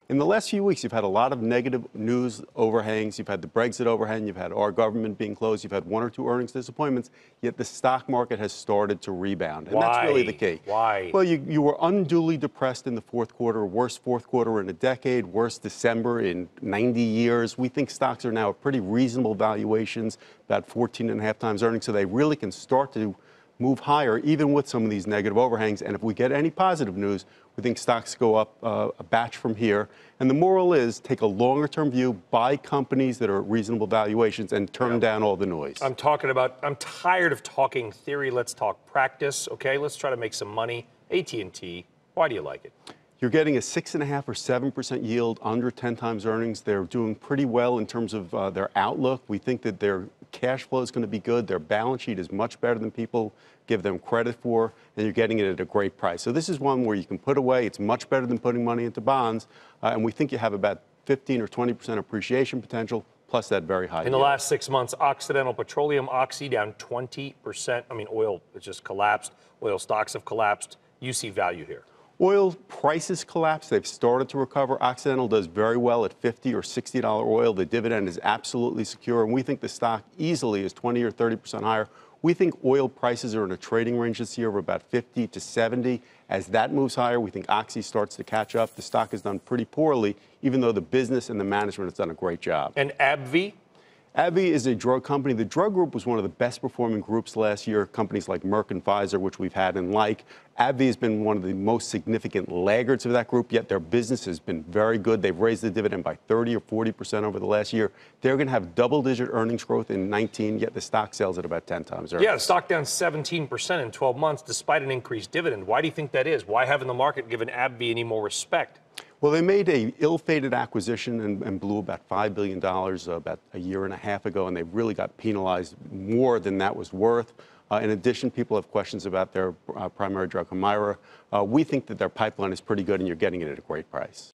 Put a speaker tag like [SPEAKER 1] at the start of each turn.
[SPEAKER 1] In the last few weeks, you've had a lot of negative news overhangs. You've had the Brexit overhang. You've had our government being closed. You've had one or two earnings disappointments. Yet the stock market has started to rebound. And that's really the key.
[SPEAKER 2] Why?
[SPEAKER 1] Well, you were unduly depressed in the fourth quarter, worst fourth quarter in a decade, worst December in 90 years. We think stocks are now at pretty reasonable valuations, about 14.5 times earnings, so they really can start to move higher, even with some of these negative overhangs. And if we get any positive news, we think stocks go up a batch from here. And the moral is take a longer-term view, buy companies that are at reasonable valuations, and turn down all the noise.
[SPEAKER 2] I'm tired of talking theory. Let's talk practice. Okay, let's try to make some money. AT&T, why do you like it?
[SPEAKER 1] You're getting a 6.5 or 7% yield under 10 times earnings. They're doing pretty well in terms of their outlook. We think that their cash flow is going to be good. Their balance sheet is much better than people give them credit for, and you're getting it at a great price. So this is one where you can put away. It's much better than putting money into bonds, and we think you have about 15 or 20% appreciation potential, plus that very high yield.
[SPEAKER 2] In the last 6 months, Occidental Petroleum, Oxy, down 20%. I mean, oil has just collapsed. Oil stocks have collapsed. You see value here.
[SPEAKER 1] Oil prices collapsed. They've started to recover. Occidental does very well at $50 or $60 oil. The dividend is absolutely secure, and we think the stock easily is 20 or 30% higher. We think oil prices are in a trading range this year of about 50 to 70. As that moves higher, we think Oxy starts to catch up. The stock has done pretty poorly, even though the business and the management has done a great job.
[SPEAKER 2] And AbbVie?
[SPEAKER 1] AbbVie is a drug company. The drug group was one of the best performing groups last year, companies like Merck and Pfizer, which we've had and like. AbbVie has been one of the most significant laggards of that group, yet their business has been very good. They've raised the dividend by 30 or 40% over the last year. They're going to have double-digit earnings growth in 19, yet the stock sells at about 10 times earnings.
[SPEAKER 2] Yeah, the stock down 17% in 12 months despite an increased dividend. Why do you think that is? Why haven't the market given AbbVie any more respect?
[SPEAKER 1] Well, they made a ill-fated acquisition and blew about $5 billion about a year and a half ago, and they really got penalized more than that was worth. In addition, people have questions about their primary drug, Humira. We think that their pipeline is pretty good, and you're getting it at a great price.